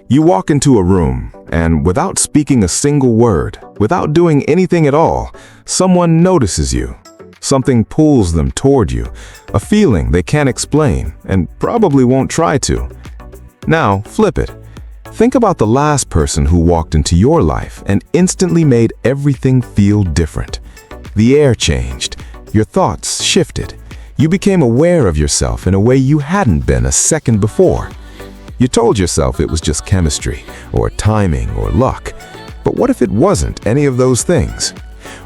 You walk into a room, and without speaking a single word, without doing anything at all, someone notices you. Something pulls them toward you, a feeling they can't explain and probably won't try to. Now, flip it. Think about the last person who walked into your life and instantly made everything feel different. The air changed, your thoughts shifted. You became aware of yourself in a way you hadn't been a second before. You told yourself it was just chemistry, or timing, or luck. But what if it wasn't any of those things?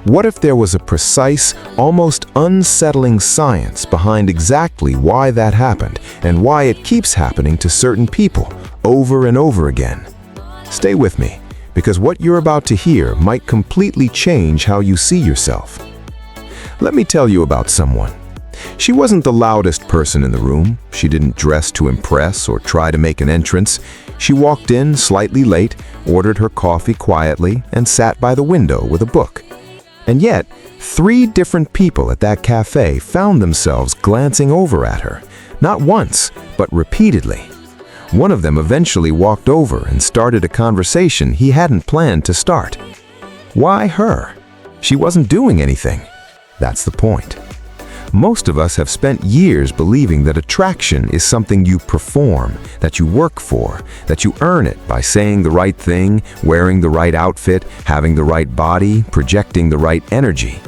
What if there was a precise, almost unsettling science behind exactly why that happened and why it keeps happening to certain people over and over again? Stay with me, because what you're about to hear might completely change how you see yourself. Let me tell you about someone. She wasn't the loudest person in the room. She didn't dress to impress or try to make an entrance. She walked in slightly late, ordered her coffee quietly, and sat by the window with a book. And yet, 3 different people at that cafe found themselves glancing over at her, not once, but repeatedly. One of them eventually walked over and started a conversation he hadn't planned to start. Why her? She wasn't doing anything. That's the point. Most of us have spent years believing that attraction is something you perform, that you work for, that you earn it by saying the right thing, wearing the right outfit, having the right body, projecting the right energy.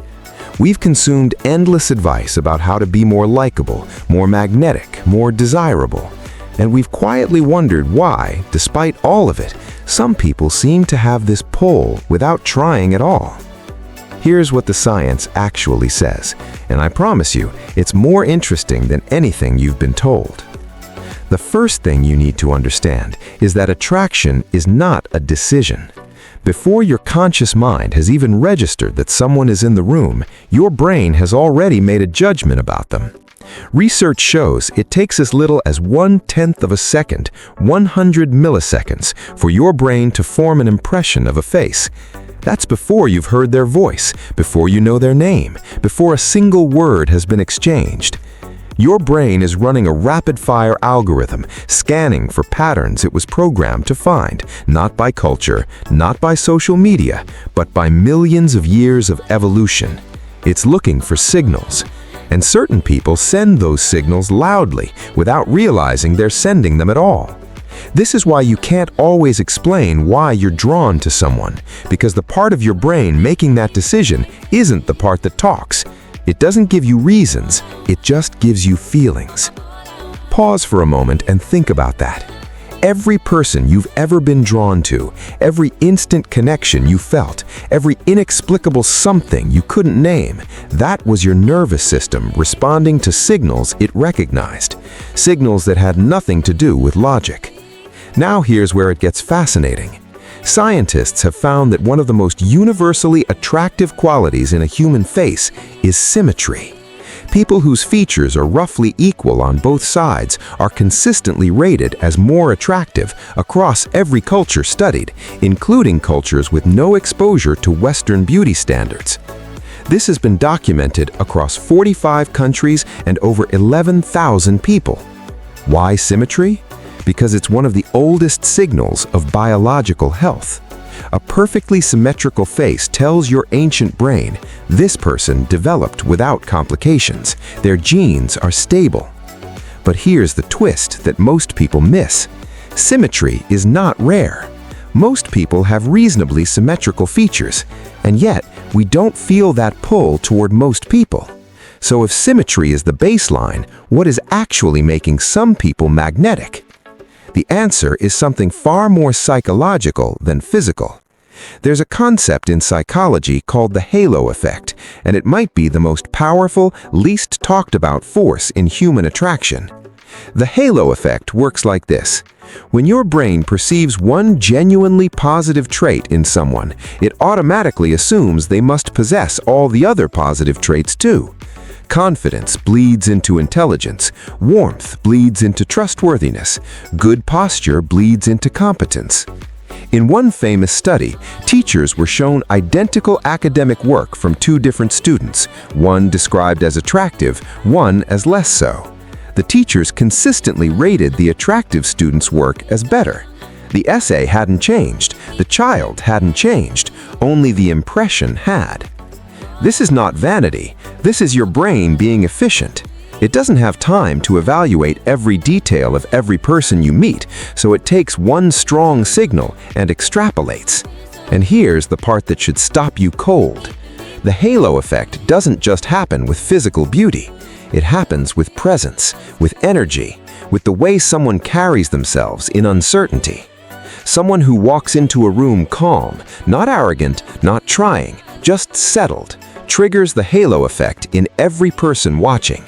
We've consumed endless advice about how to be more likable, more magnetic, more desirable. And we've quietly wondered why, despite all of it, some people seem to have this pull without trying at all. Here's what the science actually says, and I promise you, it's more interesting than anything you've been told. The first thing you need to understand is that attraction is not a decision. Before your conscious mind has even registered that someone is in the room, your brain has already made a judgment about them. Research shows it takes as little as 1/10 of a second, 100 milliseconds, for your brain to form an impression of a face. That's before you've heard their voice, before you know their name, before a single word has been exchanged. Your brain is running a rapid-fire algorithm, scanning for patterns it was programmed to find, not by culture, not by social media, but by millions of years of evolution. It's looking for signals. And certain people send those signals loudly, without realizing they're sending them at all. This is why you can't always explain why you're drawn to someone, because the part of your brain making that decision isn't the part that talks. It doesn't give you reasons, it just gives you feelings. Pause for a moment and think about that. Every person you've ever been drawn to, every instant connection you felt, every inexplicable something you couldn't name, that was your nervous system responding to signals it recognized, signals that had nothing to do with logic. Now here's where it gets fascinating. Scientists have found that one of the most universally attractive qualities in a human face is symmetry. People whose features are roughly equal on both sides are consistently rated as more attractive across every culture studied, including cultures with no exposure to Western beauty standards. This has been documented across 45 countries and over 11,000 people. Why symmetry? Because it's one of the oldest signals of biological health. A perfectly symmetrical face tells your ancient brain, this person developed without complications. Their genes are stable. But here's the twist that most people miss. Symmetry is not rare. Most people have reasonably symmetrical features, and yet we don't feel that pull toward most people. So if symmetry is the baseline, what is actually making some people magnetic? The answer is something far more psychological than physical. There's a concept in psychology called the halo effect, and it might be the most powerful, least talked about force in human attraction. The halo effect works like this. When your brain perceives one genuinely positive trait in someone, it automatically assumes they must possess all the other positive traits too. Confidence bleeds into intelligence, warmth bleeds into trustworthiness, good posture bleeds into competence. In one famous study, teachers were shown identical academic work from 2 different students, one described as attractive, one as less so. The teachers consistently rated the attractive student's work as better. The essay hadn't changed, the child hadn't changed, only the impression had. This is not vanity, this is your brain being efficient. It doesn't have time to evaluate every detail of every person you meet, so it takes one strong signal and extrapolates. And here's the part that should stop you cold. The halo effect doesn't just happen with physical beauty. It happens with presence, with energy, with the way someone carries themselves in uncertainty. Someone who walks into a room calm, not arrogant, not trying, just settled, triggers the halo effect in every person watching.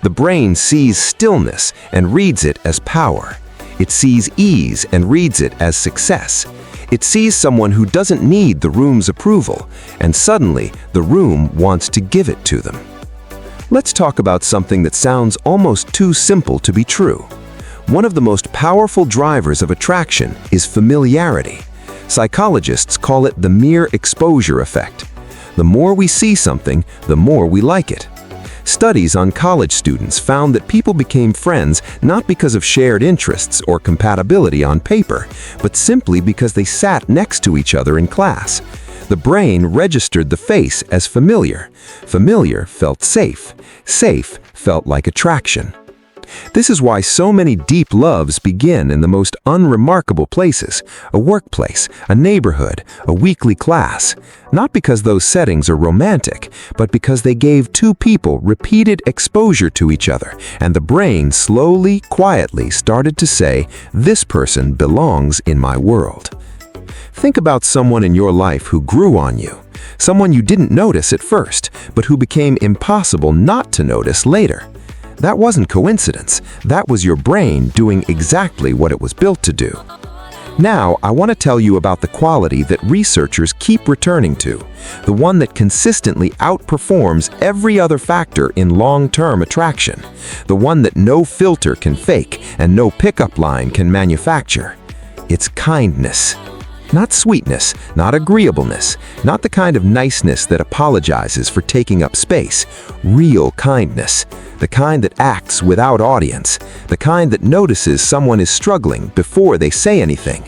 The brain sees stillness and reads it as power. It sees ease and reads it as success. It sees someone who doesn't need the room's approval, and suddenly the room wants to give it to them. Let's talk about something that sounds almost too simple to be true. One of the most powerful drivers of attraction is familiarity. Psychologists call it the mere exposure effect. The more we see something, the more we like it. Studies on college students found that people became friends not because of shared interests or compatibility on paper, but simply because they sat next to each other in class. The brain registered the face as familiar. Familiar felt safe. Safe felt like attraction. This is why so many deep loves begin in the most unremarkable places, a workplace, a neighborhood, a weekly class. Not because those settings are romantic, but because they gave two people repeated exposure to each other, and the brain slowly, quietly started to say, "This person belongs in my world." Think about someone in your life who grew on you, someone you didn't notice at first, but who became impossible not to notice later. That wasn't coincidence. That was your brain doing exactly what it was built to do. Now, I want to tell you about the quality that researchers keep returning to, the one that consistently outperforms every other factor in long-term attraction, the one that no filter can fake and no pickup line can manufacture. It's kindness. Not sweetness, not agreeableness, not the kind of niceness that apologizes for taking up space. Real kindness. The kind that acts without audience. The kind that notices someone is struggling before they say anything.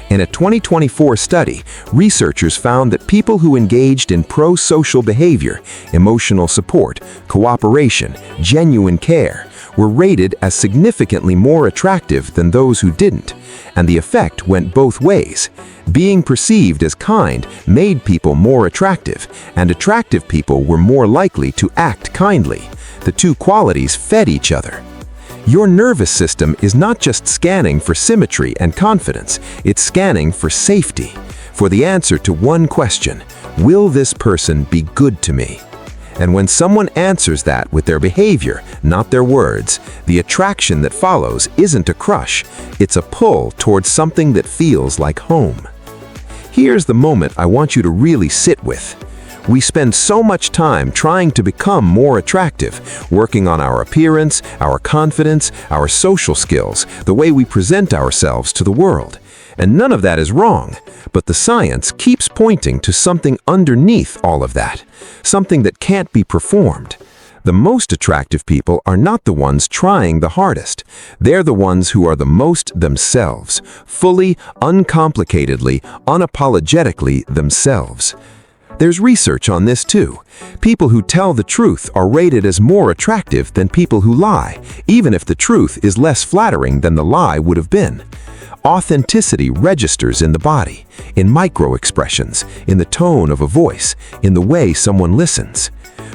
In a 2024 study, researchers found that people who engaged in pro-social behavior, emotional support, cooperation, genuine care, were rated as significantly more attractive than those who didn't, and the effect went both ways. Being perceived as kind made people more attractive, and attractive people were more likely to act kindly. The two qualities fed each other. Your nervous system is not just scanning for symmetry and confidence, it's scanning for safety, for the answer to one question: will this person be good to me? And when someone answers that with their behavior, not their words, the attraction that follows isn't a crush, it's a pull towards something that feels like home. Here's the moment I want you to really sit with. We spend so much time trying to become more attractive, working on our appearance, our confidence, our social skills, the way we present ourselves to the world. And none of that is wrong, but the science keeps pointing to something underneath all of that, something that can't be performed. The most attractive people are not the ones trying the hardest. They're the ones who are the most themselves, fully, uncomplicatedly, unapologetically themselves. There's research on this too. People who tell the truth are rated as more attractive than people who lie, even if the truth is less flattering than the lie would have been. Authenticity registers in the body, in micro-expressions, in the tone of a voice, in the way someone listens.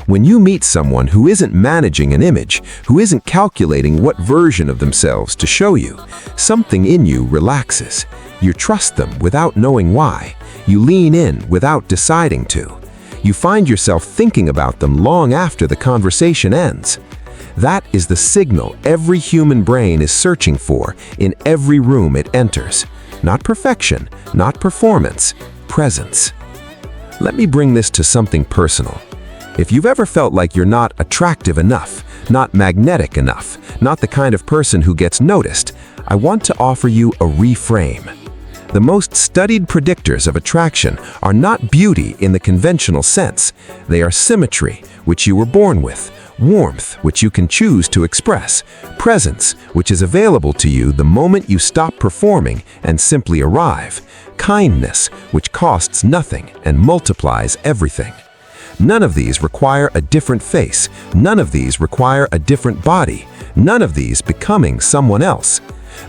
When you meet someone who isn't managing an image, who isn't calculating what version of themselves to show you, something in you relaxes. You trust them without knowing why. You lean in without deciding to. You find yourself thinking about them long after the conversation ends. That is the signal every human brain is searching for in every room it enters. Not perfection, not performance, presence. Let me bring this to something personal. If you've ever felt like you're not attractive enough, not magnetic enough, not the kind of person who gets noticed, I want to offer you a reframe. The most studied predictors of attraction are not beauty in the conventional sense. They are symmetry, which you were born with, warmth, which you can choose to express, presence, which is available to you the moment you stop performing and simply arrive, kindness, which costs nothing and multiplies everything. None of these require a different face. None of these require a different body. None of these becoming someone else.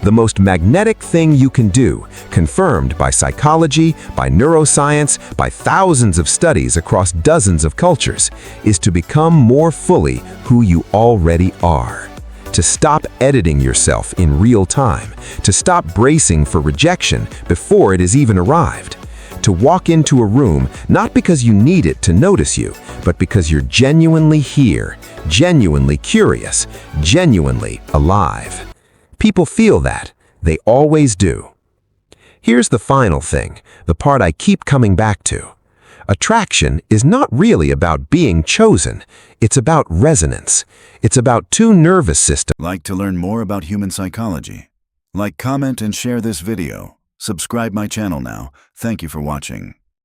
The most magnetic thing you can do, confirmed by psychology, by neuroscience, by thousands of studies across dozens of cultures, is to become more fully who you already are. To stop editing yourself in real time. To stop bracing for rejection before it has even arrived. To walk into a room not because you need it to notice you, but because you're genuinely here, genuinely curious, genuinely alive. People feel that. They always do. Here's the final thing, the part I keep coming back to. Attraction is not really about being chosen. It's about resonance. It's about two nervous systems. Like to learn more about human psychology? Like, comment, and share this video. Subscribe my channel now. Thank you for watching.